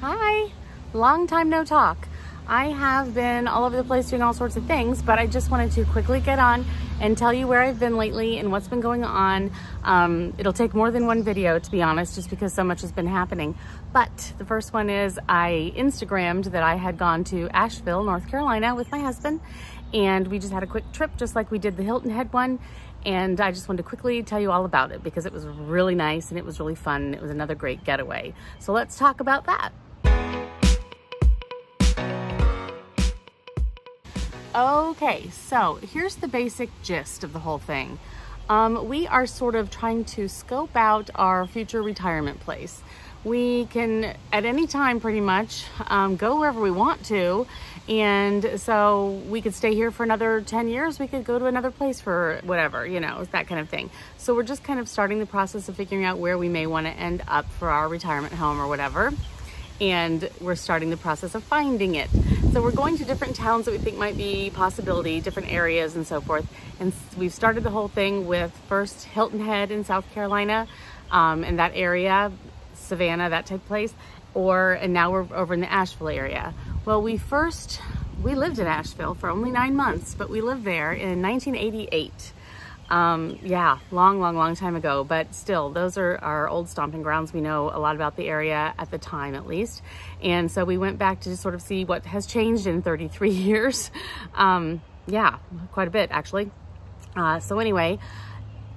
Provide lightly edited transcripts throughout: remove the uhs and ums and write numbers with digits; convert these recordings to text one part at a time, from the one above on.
Hi, long time no talk. I have been all over the place doing all sorts of things, but I just wanted to quickly get on and tell you where I've been lately and what's been going on. It'll take more than one video, to be honest, just because so much has been happening. But the first one is I Instagrammed that I had gone to Asheville, North Carolina with my husband, and we just had a quick trip just like we did the Hilton Head one. And I just wanted to quickly tell you all about it because it was really nice and it was really fun. It was another great getaway. So let's talk about that. Okay, so here's the basic gist of the whole thing. We are sort of trying to scope out our future retirement place. We can, at any time pretty much, go wherever we want to. And so we could stay here for another 10 years. We could go to another place for whatever, you know, that kind of thing. So we're just kind of starting the process of figuring out where we may want to end up for our retirement home or whatever. And we're starting the process of finding it. So we're going to different towns that we think might be possibility, different areas and so forth. And we've started the whole thing with first Hilton Head in South Carolina, in that area, Savannah, that type of place, and now we're over in the Asheville area. Well, we lived in Asheville for only 9 months, but we lived there in 1988. Yeah, long time ago, but still, those are our old stomping grounds. We know a lot about the area at the time, at least. And so we went back to sort of see what has changed in 33 years. Yeah, quite a bit, actually. So anyway,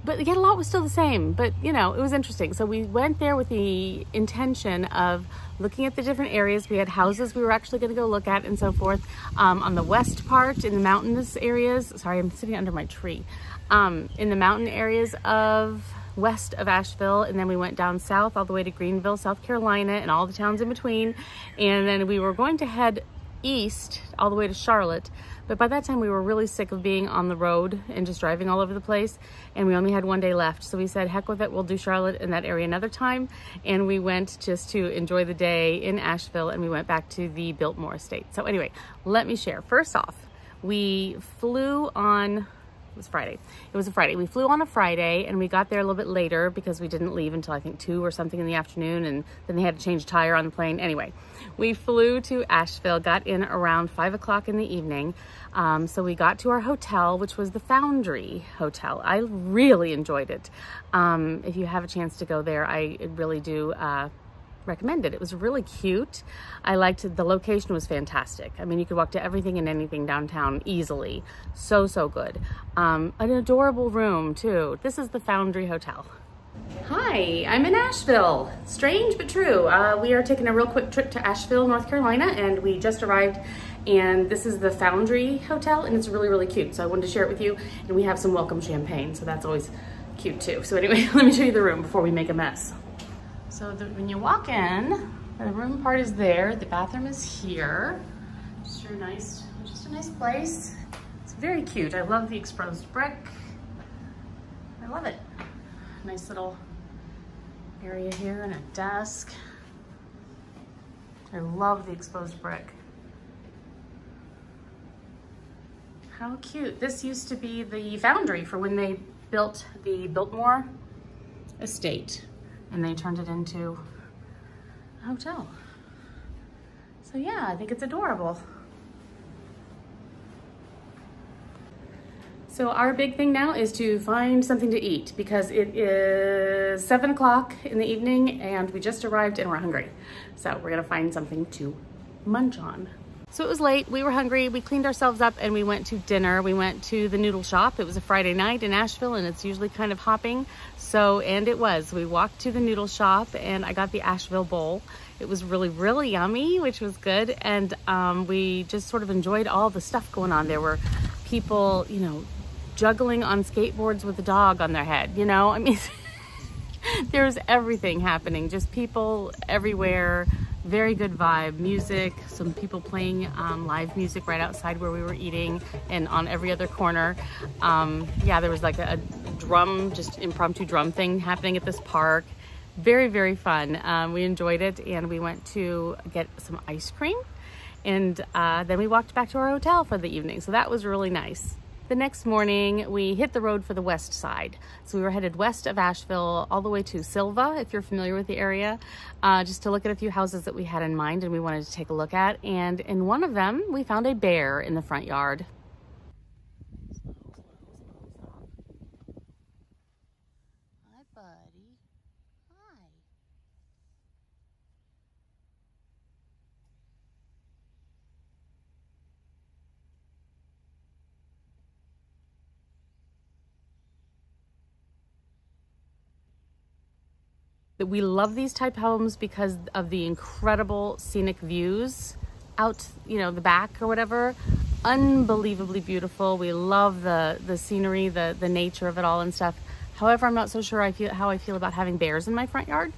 but yet a lot was still the same, but you know, it was interesting. So we went there with the intention of looking at the different areas. We had houses we were actually going to go look at and so forth. On the west part, in the mountainous areas, sorry, I'm sitting under my tree. In the mountain areas of west of Asheville, and then we went down south all the way to Greenville, South Carolina, and all the towns in between. And then we were going to head east all the way to Charlotte, but by that time we were really sick of being on the road and just driving all over the place, and we only had 1 day left. So we said, heck with it, we'll do Charlotte in that area another time. And we went just to enjoy the day in Asheville, and we went back to the Biltmore Estate. So anyway, let me share. First off, we flew on, it was Friday. It was a Friday. We flew on a Friday and we got there a little bit later because we didn't leave until I think 2 or something in the afternoon, and then they had to change a tire on the plane. Anyway, we flew to Asheville, got in around 5 o'clock in the evening. So we got to our hotel, which was the Foundry Hotel. I really enjoyed it. If you have a chance to go there, I really do recommend it. It was really cute. I liked it. The location was fantastic. I mean, you could walk to everything and anything downtown easily. So good. An adorable room too. This is the Foundry Hotel. Hi, I'm in Asheville. Strange but true. We are taking a real quick trip to Asheville, North Carolina, and we just arrived. And this is the Foundry Hotel, and it's really cute. So I wanted to share it with you. And we have some welcome champagne, so that's always cute too. So anyway, let me show you the room before we make a mess. So when you walk in, the room part is there. The bathroom is here. Just a nice place. It's very cute. I love the exposed brick. I love it. Nice little area here and a desk. I love the exposed brick. How cute. This used to be the Foundry for when they built the Biltmore Estate, and they turned it into a hotel. So yeah, I think it's adorable. So our big thing now is to find something to eat because it is 7 o'clock in the evening and we just arrived and we're hungry. So we're gonna find something to munch on. So it was late, we were hungry, we cleaned ourselves up and we went to dinner. We went to the noodle shop. It was a Friday night in Asheville and it's usually kind of hopping. And it was. We walked to the noodle shop and I got the Asheville bowl. It was really yummy, which was good. And we just sort of enjoyed all the stuff going on. There were people, you know, juggling on skateboards with a dog on their head, you know? I mean, there's everything happening, just people everywhere. Very good vibe, music, some people playing live music right outside where we were eating and on every other corner. Yeah, there was like a drum, just impromptu drum thing happening at this park. Very fun. We enjoyed it and we went to get some ice cream and then we walked back to our hotel for the evening. So that was really nice. The next morning, we hit the road for the west side. So we were headed west of Asheville all the way to Silva, if you're familiar with the area, just to look at a few houses that we had in mind and we wanted to take a look at. And in one of them, we found a bear in the front yard. Hi, buddy. Hi. We love these type homes because of the incredible scenic views out, you know, the back or whatever. Unbelievably beautiful. We love the scenery, the nature of it all and stuff. However, I'm not so sure how I feel about having bears in my front yard.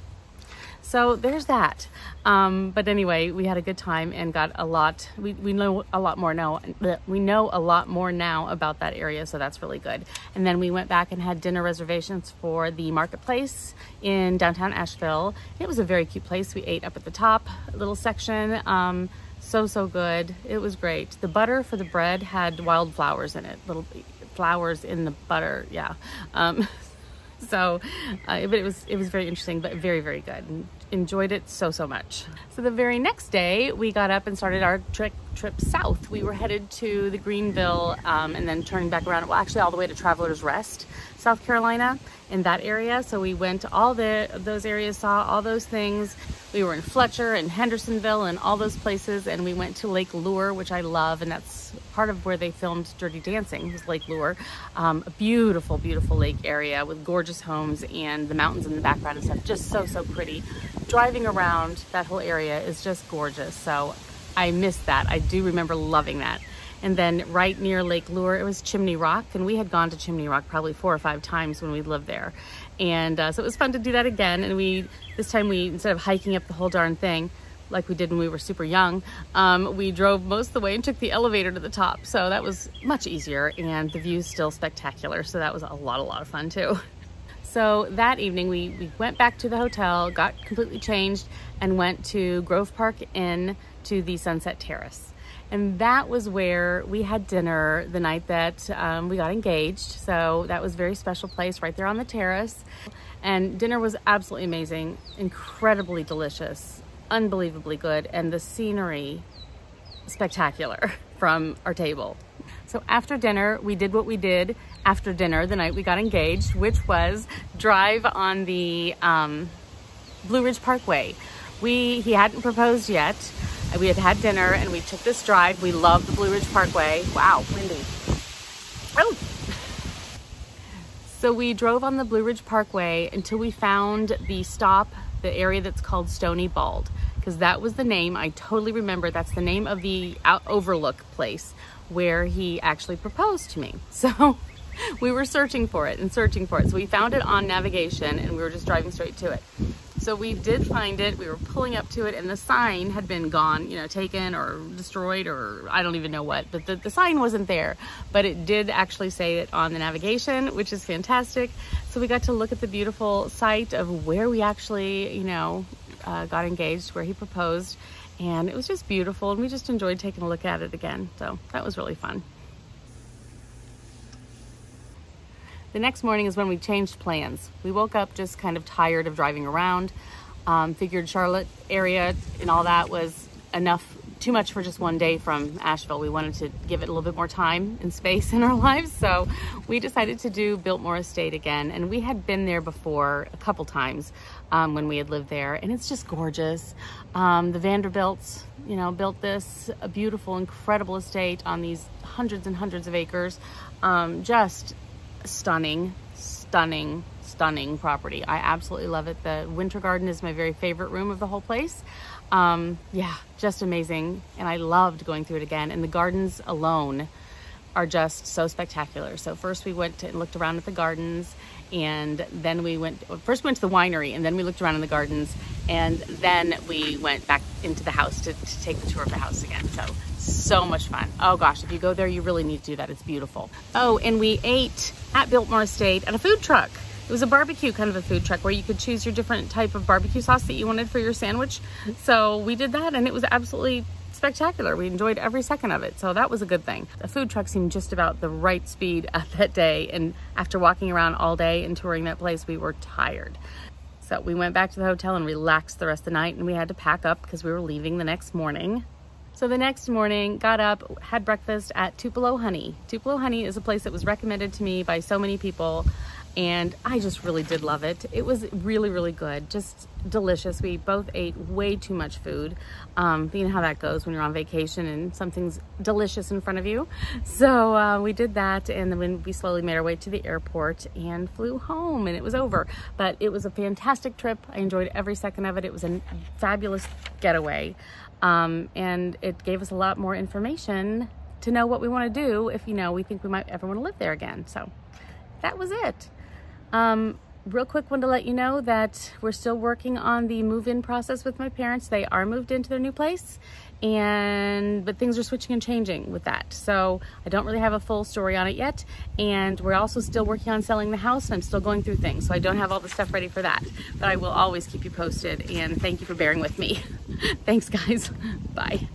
So there's that. But anyway, we had a good time and got a lot. We know a lot more now. We know a lot more now about that area, so that's really good. And then we went back and had dinner reservations for the marketplace in downtown Asheville. It was a very cute place. We ate up at the top little section. So good. It was great. The butter for the bread had wildflowers in it. Little flowers in the butter. Yeah. But it was very interesting, but very, very good. And enjoyed it so much. So the very next day, we got up and started our trip south. We were headed to the Greenville and then turning back around, well, actually all the way to Travelers Rest, South Carolina, in that area. So we went to all those areas, saw all those things. We were in Fletcher and Hendersonville and all those places, and we went to Lake Lure, which I love, and that's part of where they filmed Dirty Dancing, was Lake Lure. A beautiful, beautiful lake area with gorgeous homes and the mountains in the background and stuff. Just so pretty. Driving around that whole area is just gorgeous. So I missed that. I do remember loving that. And then right near Lake Lure, it was Chimney Rock, and we had gone to Chimney Rock probably 4 or 5 times when we lived there. And so it was fun to do that again. And this time instead of hiking up the whole darn thing, like we did when we were super young, we drove most of the way and took the elevator to the top. So that was much easier, and the view's still spectacular. So that was a lot of fun too. So that evening we went back to the hotel, got completely changed, and went to Grove Park Inn to the Sunset Terrace. And that was where we had dinner the night that we got engaged. So that was a very special place right there on the terrace. And dinner was absolutely amazing, incredibly delicious, unbelievably good, and the scenery spectacular from our table. So after dinner, we did what we did after dinner the night we got engaged, which was drive on the Blue Ridge Parkway. He hadn't proposed yet. We had had dinner and we took this drive. We love the Blue Ridge Parkway. Wow, windy. Oh! So we drove on the Blue Ridge Parkway until we found the area that's called Stony Bald, because that was the name. I totally remember that's the name of the overlook place where he actually proposed to me. So we were searching for it. So we found it on navigation and we were just driving straight to it. So we did find it. We were pulling up to it and the sign had been gone, taken or destroyed, or I don't even know what, but the sign wasn't there, but it did actually say it on the navigation, which is fantastic. So we got to look at the beautiful site of where we actually, got engaged, where he proposed, and it was just beautiful. And we just enjoyed taking a look at it again. So that was really fun. The next morning is when we changed plans. We woke up just kind of tired of driving around. Figured Charlotte area and all that was too much for just one day from Asheville. We wanted to give it a little bit more time and space in our lives. So we decided to do Biltmore Estate again. And we had been there before a couple times when we had lived there. And it's just gorgeous. The Vanderbilts, built this a beautiful, incredible estate on these hundreds and hundreds of acres. Just stunning property. I absolutely love it. The winter garden is my very favorite room of the whole place. Yeah, just amazing. And I loved going through it again. And the gardens alone are just so spectacular. So first we went and looked around at the gardens, and then we went to the winery, and then we looked around in the gardens, and then we went back into the house to take the tour of the house again. So much fun. Oh gosh, if you go there, you really need to do that. It's beautiful. Oh, and we ate at Biltmore Estate at a food truck. It was a barbecue kind of a food truck where you could choose your different type of barbecue sauce that you wanted for your sandwich. So we did that, and it was absolutely spectacular. We enjoyed every second of it, so that was a good thing. The food truck seemed just about the right speed at that day, and after walking around all day and touring that place, we were tired. So we went back to the hotel and relaxed the rest of the night, and we had to pack up because we were leaving the next morning. So the next morning, got up, had breakfast at Tupelo Honey. Tupelo Honey is a place that was recommended to me by so many people, and I just really did love it. It was really, really good, just delicious. We both ate way too much food. You know how that goes when you're on vacation and something's delicious in front of you. So we did that, and then we slowly made our way to the airport and flew home, and it was over. But it was a fantastic trip. I enjoyed every second of it. It was a fabulous getaway. And it gave us a lot more information to know what we want to do if, you know, we think we might ever want to live there again. So that was it. Real quick one to let you know that we're still working on the move-in process with my parents. They are moved into their new place, but things are switching and changing with that. So I don't really have a full story on it yet. And we're also still working on selling the house, and I'm still going through things. So I don't have all the stuff ready for that, but I will always keep you posted, and thank you for bearing with me. Thanks guys, bye.